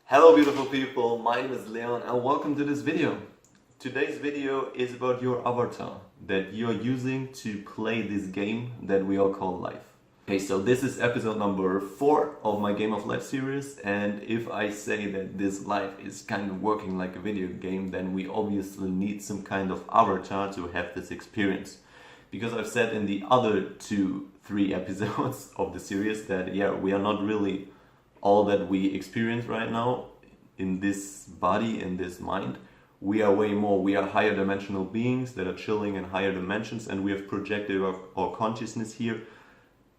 Hello beautiful people, my name is Leon and welcome to this video. Today's video is about your avatar that you are using to play this game that we all call life. Okay, so this is episode number 4 of my Game of Life series, and if I say that this life is kind of working like a video game, then we obviously need some kind of avatar to have this experience. Because I've said in the other 3 episodes of the series that we are not really all that we experience right now in this body, in this mind. We are way more, we are higher dimensional beings that are chilling in higher dimensions, and we have projected our consciousness here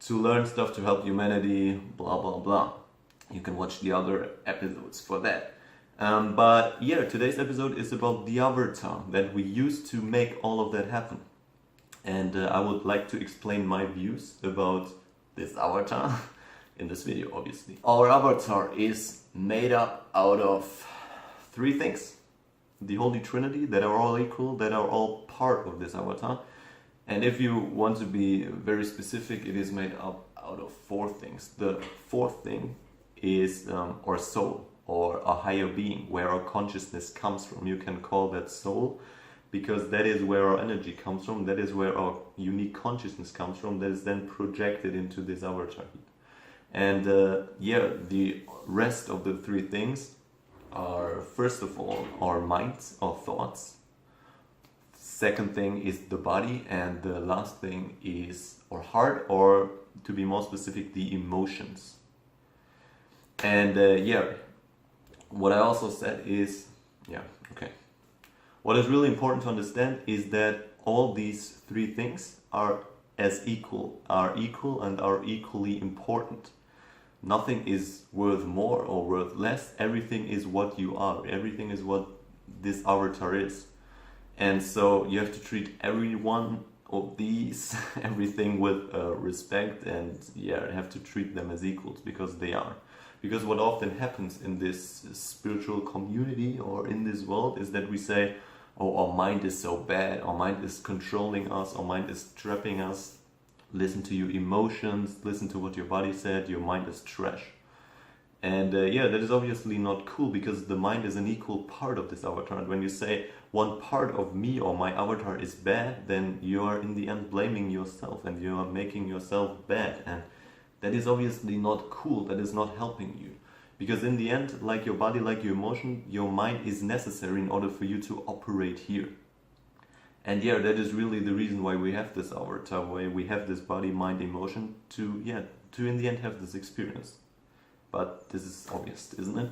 to learn stuff to help humanity, blah blah blah. You can watch the other episodes for that. But today's episode is about the avatar that we use to make all of that happen. And I would like to explain my views about this avatar in this video, obviously. Our avatar is made up out of 3 things. The Holy Trinity, that are all equal, that are all part of this avatar. And if you want to be very specific, it is made up out of 4 things. The 4th thing is our soul, or a higher being, where our consciousness comes from. You can call that soul, because that is where our energy comes from, that is where our unique consciousness comes from, that is then projected into this avatar. And the rest of the 3 things are, first of all, our minds, our thoughts. Second thing is the body, and the last thing is our heart, or to be more specific, the emotions. And what I also said is, what is really important to understand is that all these 3 things are equal and are equally important. Nothing is worth more or worth less. Everything is what you are. Everything is what this avatar is. And so you have to treat every one of these, everything with respect, and have to treat them as equals, because they are. Because what often happens in this spiritual community or in this world is that we say, oh, our mind is so bad, our mind is controlling us, our mind is trapping us. Listen to your emotions, listen to what your body said, your mind is trash. And that is obviously not cool, because the mind is an equal part of this avatar. And when you say one part of me or my avatar is bad, then you are in the end blaming yourself, and you are making yourself bad. And that is obviously not cool, that is not helping you. Because in the end, like your body, like your emotion, your mind is necessary in order for you to operate here. And that is really the reason why we have this avatar, why we have this body, mind, emotion, to in the end have this experience. But this is obvious, isn't it?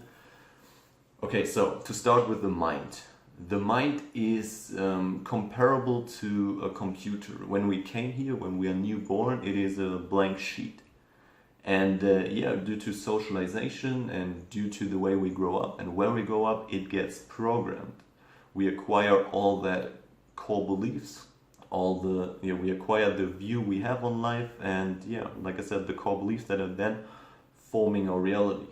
Okay, so to start with the mind. The mind is comparable to a computer. When we came here, when we are newborn, it is a blank sheet. And due to socialization and due to the way we grow up and where we grow up, it gets programmed. We acquire all that core beliefs, we acquire the view we have on life, and like I said, the core beliefs that are then forming our reality.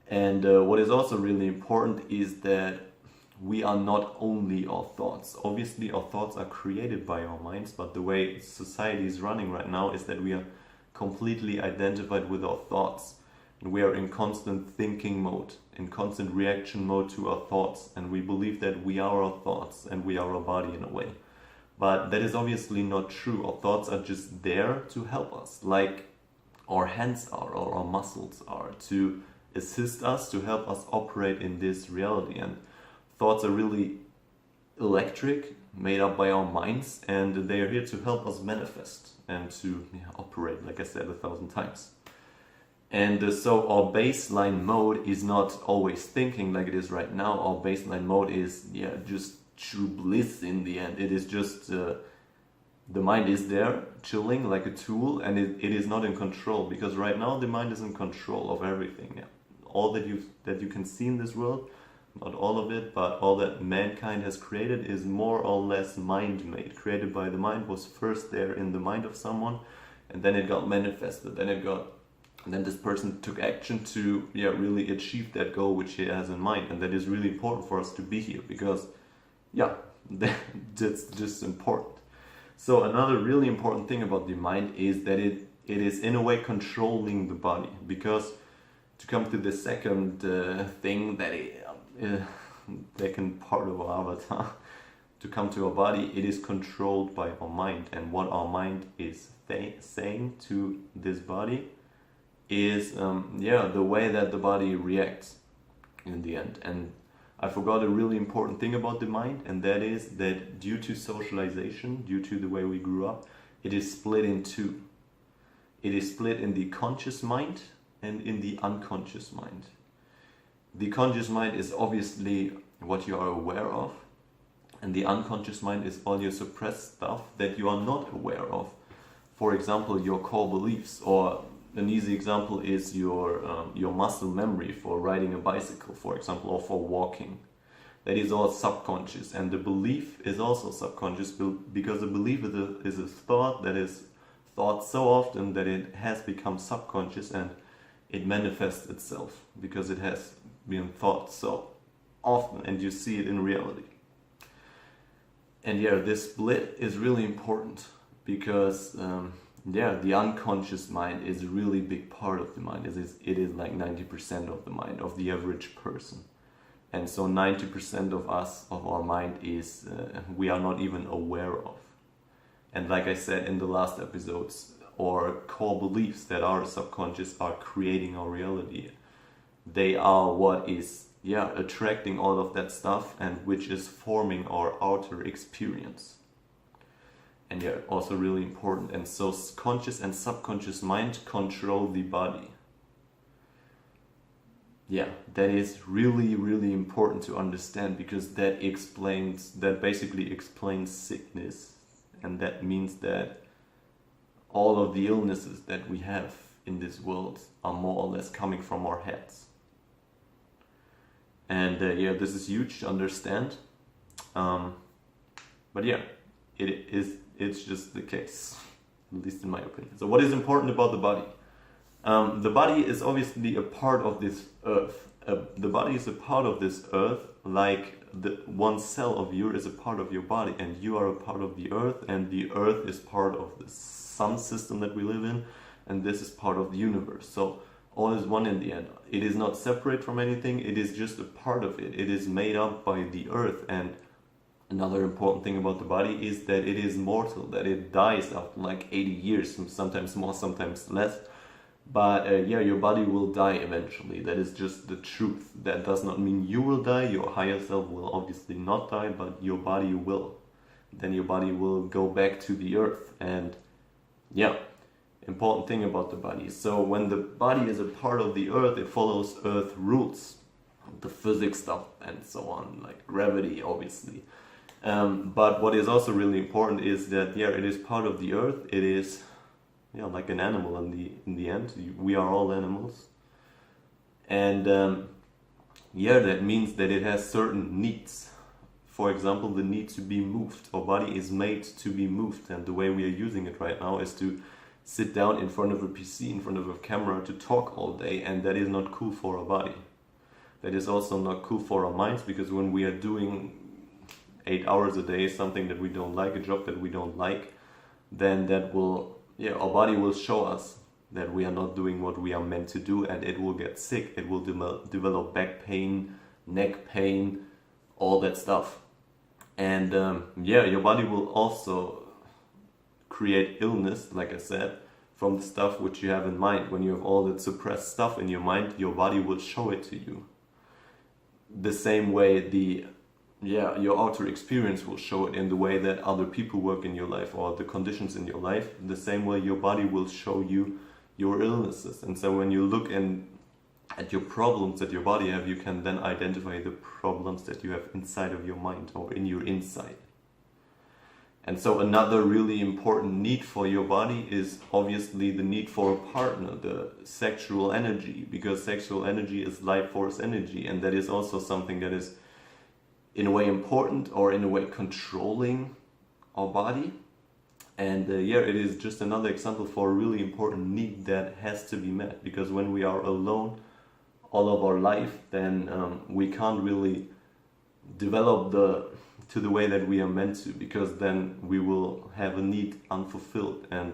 And what is also really important is that we are not only our thoughts. Obviously our thoughts are created by our minds, but the way society is running right now is that we are completely identified with our thoughts. And we are in constant thinking mode, in constant reaction mode to our thoughts, and we believe that we are our thoughts and we are our body in a way. But that is obviously not true. Our thoughts are just there to help us, like our hands are, or our muscles are, to assist us, to help us operate in this reality. And thoughts are really electric, made up by our minds, and they are here to help us manifest and to operate, like I said 1,000 times. And so our baseline mode is not always thinking like it is right now. Our baseline mode is just true bliss in the end. It is just the mind is there chilling like a tool, and it is not in control, because right now the mind is in control of everything. All that you can see in this world, not all of it, but all that mankind has created is more or less mind-made, created by the mind, was first there in the mind of someone, and then it got manifested, and then this person took action to really achieve that goal which he has in mind. And that is really important for us to be here, because that's just important. So another really important thing about the mind is that it is in a way controlling the body, because To come to the second thing that second part of our avatar, to come to our body, it is controlled by our mind, and what our mind is saying to this body is the way that the body reacts in the end. And I forgot a really important thing about the mind, and that is that due to socialization, due to the way we grew up, it is split in two. It is split in the conscious mind and in the unconscious mind. The conscious mind is obviously what you are aware of, and the unconscious mind is all your suppressed stuff that you are not aware of. For example, your core beliefs, or an easy example is your muscle memory for riding a bicycle, for example, or for walking. That is all subconscious, and the belief is also subconscious, because a belief is a thought that is thought so often that it has become subconscious, and it manifests itself because it has been thought so often, and you see it in reality. And this split is really important, because the unconscious mind is a really big part of the mind. It is like 90% of the mind of the average person. And so 90% of our mind is we are not even aware of. And like I said in the last episodes, our core beliefs that are subconscious are creating our reality. They are what is attracting all of that stuff, and which is forming our outer experience. And also really important. And so conscious and subconscious mind control the body. That is really, really important to understand, because that basically explains sickness. And that means that all of the illnesses that we have in this world are more or less coming from our heads. And this is huge to understand. But it's just the case, at least in my opinion. So what is important about the body? The body is obviously a part of this earth. The body is a part of this earth, like one cell of you is a part of your body, and you are a part of the earth, and the earth is part of the sun system that we live in, and this is part of the universe. So all is one in the end. It is not separate from anything, it is just a part of it. It is made up by the earth. And another important thing about the body is that it is mortal, that it dies after like 80 years, sometimes more, sometimes less. But your body will die eventually. That is just the truth. That does not mean you will die. Your higher self will obviously not die, but your body will. Then your body will go back to the earth. And important thing about the body. So when the body is a part of the earth, it follows earth rules, the physics stuff and so on, like gravity obviously. But what is also really important is that it is part of the earth. It is like an animal in the end. We are all animals. And that means that it has certain needs. For example, the need to be moved. Our body is made to be moved, and the way we are using it right now is to sit down in front of a PC, in front of a camera, to talk all day, and that is not cool for our body. That is also not cool for our minds, because when we are doing 8 hours a day something that we don't like, a job that we don't like, then that will our body will show us that we are not doing what we are meant to do, and it will get sick. It will develop back pain, neck pain, all that stuff. And your body will also create illness, like I said, from the stuff which you have in mind. When you have all that suppressed stuff in your mind, your body will show it to you. The same way your outer experience will show it in the way that other people work in your life, or the conditions in your life. The same way your body will show you your illnesses. And so when you look at your problems that your body have, you can then identify the problems that you have inside of your mind, or in your inside. And so another really important need for your body is obviously the need for a partner, the sexual energy, because sexual energy is life force energy, and that is also something that is in a way important, or in a way controlling our body. And it is just another example for a really important need that has to be met, because when we are alone all of our life, then we can't really develop to the way that we are meant to, because then we will have a need unfulfilled, and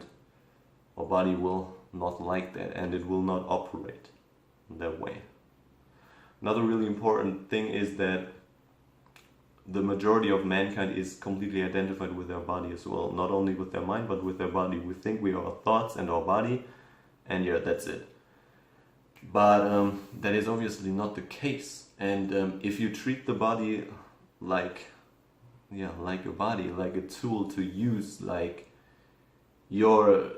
our body will not like that, and it will not operate. that way. Another really important thing is that the majority of mankind is completely identified with their body as well. Not only with their mind, but with their body. We think we are our thoughts and our body, and yeah, that's it. But that is obviously not the case. And if you treat the body like your body, like a tool to use, like your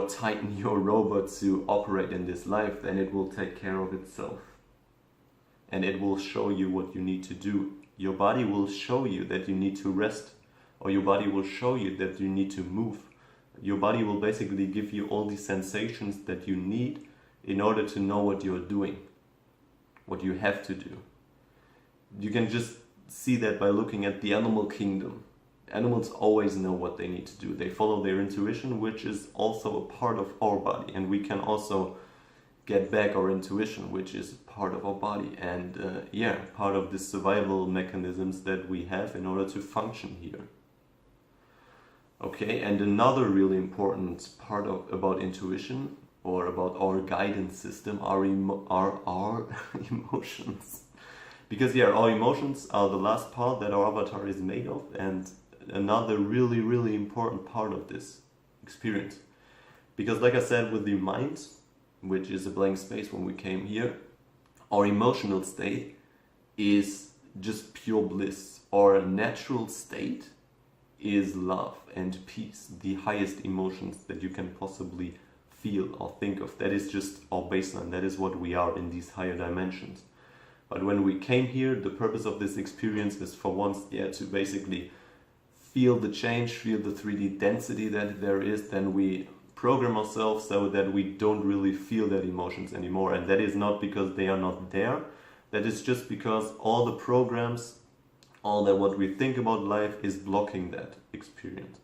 Titan, your robot to operate in this life, then it will take care of itself. And it will show you what you need to do. Your body will show you that you need to rest, or your body will show you that you need to move. Your body will basically give you all the sensations that you need in order to know what you're doing, what you have to do. You can just see that by looking at the animal kingdom. Animals always know what they need to do. They follow their intuition, which is also a part of our body. And we can also get back our intuition, which is part of our body. And part of the survival mechanisms that we have in order to function here. Okay, and another really important part about intuition, or about our guidance system, are our emotions. Because our emotions are the last part that our avatar is made of, and another really, really important part of this experience. Because like I said, with the mind, which is a blank space when we came here, our emotional state is just pure bliss. Our natural state is love and peace, the highest emotions that you can possibly feel or think of. That is just our baseline. That is what we are in these higher dimensions. But when we came here, the purpose of this experience is for once, to basically feel the change, feel the 3D density that there is. Then we program ourselves so that we don't really feel that emotions anymore. And that is not because they are not there. That is just because all the programs, all that what we think about life is blocking that experience.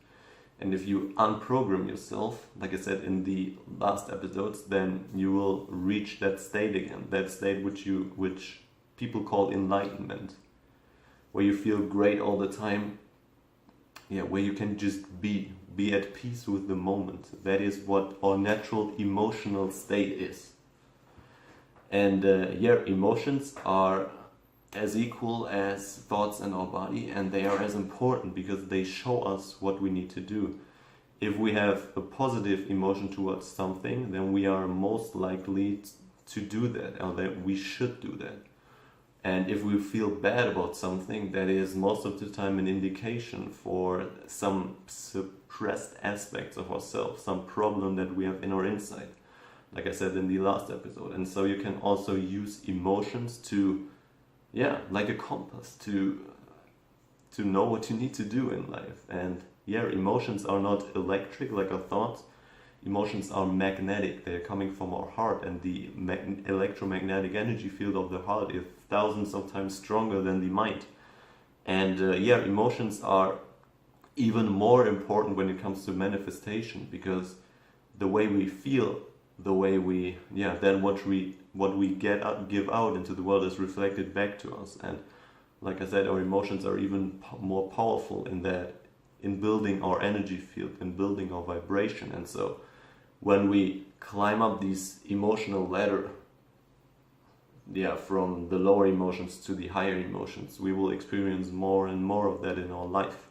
And if you unprogram yourself, like I said in the last episodes, then you will reach that state again. That state which people call enlightenment, where you feel great all the time. Where you can just be at peace with the moment. That is what our natural emotional state is. And emotions are as equal as thoughts in our body, and they are as important because they show us what we need to do. If we have a positive emotion towards something, then we are most likely to do that, or that we should do that. And if we feel bad about something, that is most of the time an indication for some suppressed aspects of ourselves, some problem that we have in our inside, like I said in the last episode. And so you can also use emotions to, like a compass, to know what you need to do in life. And emotions are not electric like our thoughts. Emotions are magnetic. They're coming from our heart, and the electromagnetic energy field of the heart is thousands of times stronger than the mind. And emotions are even more important when it comes to manifestation, because the way we feel, the way we then what we give out into the world is reflected back to us. And like I said, our emotions are even more powerful in building our energy field, in building our vibration. And so when we climb up this emotional ladder, from the lower emotions to the higher emotions, we will experience more and more of that in our life.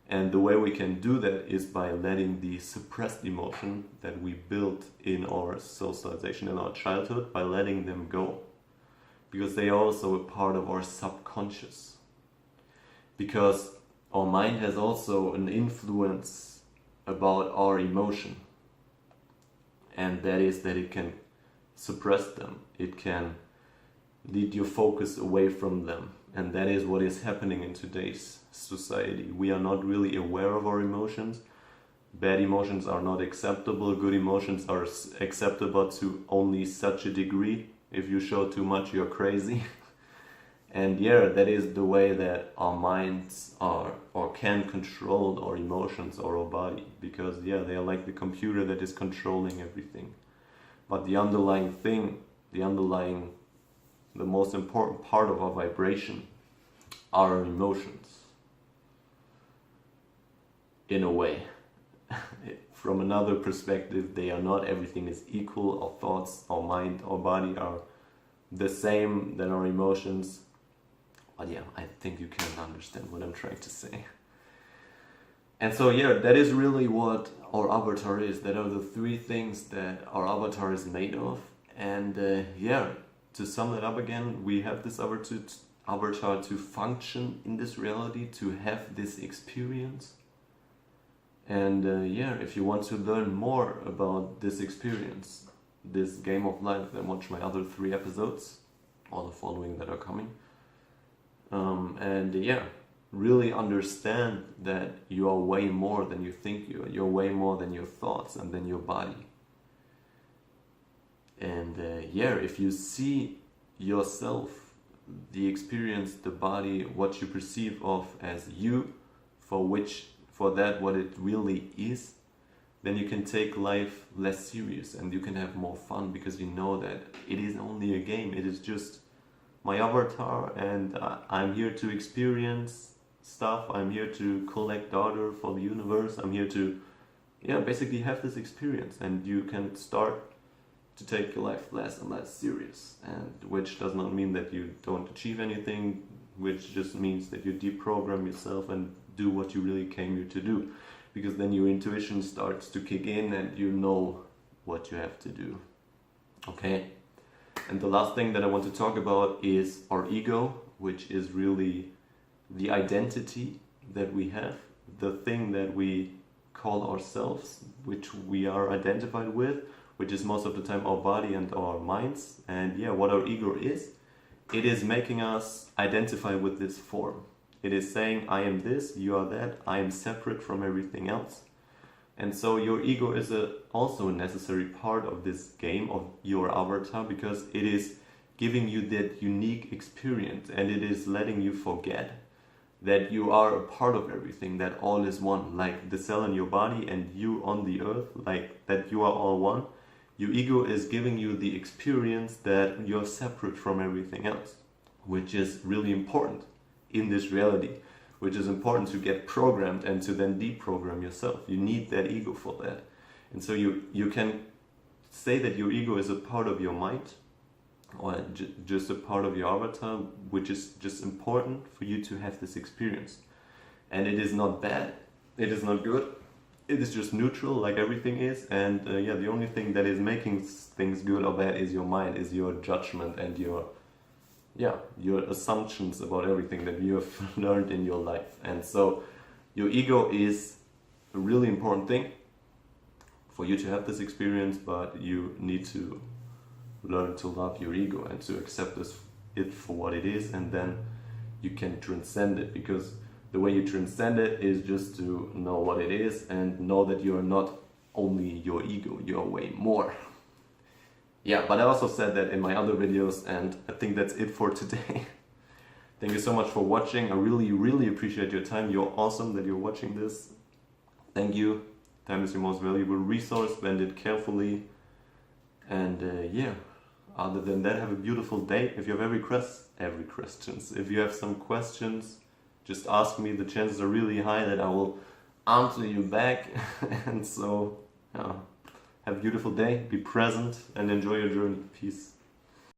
And the way we can do that is by letting the suppressed emotion that we built in our socialization, in our childhood, by letting them go. Because they are also a part of our subconscious. Because our mind has also an influence about our emotion. And that is that it can suppress them. It can lead your focus away from them. And that is what is happening in today's society. We are not really aware of our emotions. Bad emotions are not acceptable. Good emotions are acceptable to only such a degree. If you show too much, you're crazy. And that is the way that our minds are, or can control our emotions or our body. Because they are like the computer that is controlling everything. But the underlying thing, the most important part of our vibration are our emotions. In a way. from another perspective. They are not, everything is equal. Our thoughts, our mind, our body are the same than our emotions. But yeah, I think you can understand what I'm trying to say. And so yeah, that is really what our avatar is. That are the three things that our avatar is made of. And yeah, to sum that up again, we have this avatar to function in this reality, to have this experience. And yeah, if you want to learn more about this experience, this game of life, then watch my other 3 episodes, or the following that are coming. And yeah, really understand that you are way more than you think you are. You're way more than your thoughts and than your body. And yeah, if you see yourself, the experience, the body, what you perceive of as you, for that what it really is, then you can take life less serious and you can have more fun, because you know that it is only a game. It is just my avatar, and I'm here to experience stuff. I'm here to collect data for the universe. I'm here to, yeah, basically have this experience, and you can start to take your life less and less serious, and which does not mean that you don't achieve anything, which just means that you deprogram yourself and do what you really came here to do, because then your intuition starts to kick in and you know what you have to do. Okay, and the last thing that I want to talk about is our ego, which is really the identity that we have, the thing that we call ourselves, which we are identified with, which is most of the time our body and our minds. And yeah, what our ego is, it is making us identify with this form. It is saying, I am this, you are that, I am separate from everything else. And so your ego is also a necessary part of this game of your avatar, because it is giving you that unique experience, and it is letting you forget that you are a part of everything, that all is one, like the cell in your body and you on the earth, like that you are all one. Your ego is giving you the experience that you're separate from everything else, which is really important in this reality, which is important to get programmed and to then deprogram yourself. You need that ego for that. And so you can say that your ego is a part of your mind, or just a part of your avatar, which is just important for you to have this experience. And it is not bad, it is not good, it is just neutral, like everything is. And yeah, the only thing that is making things good or bad is your mind, is your judgment and your assumptions about everything that you have learned in your life. And so your ego is a really important thing for you to have this experience, but you need to learn to love your ego and to accept it for what it is, and then you can transcend it, because the way you transcend it is just to know what it is and know that you're not only your ego, you're way more. Yeah, but I also said that in my other videos, and I think that's it for today. Thank you so much for watching. I really, really appreciate your time. You're awesome that you're watching this. Thank you. Time is your most valuable resource. Spend it carefully. And yeah, other than that, have a beautiful day. If you have if you have some questions, just ask me. The chances are really high that I will answer you back. And so, yeah, have a beautiful day, be present, and enjoy your journey. Peace.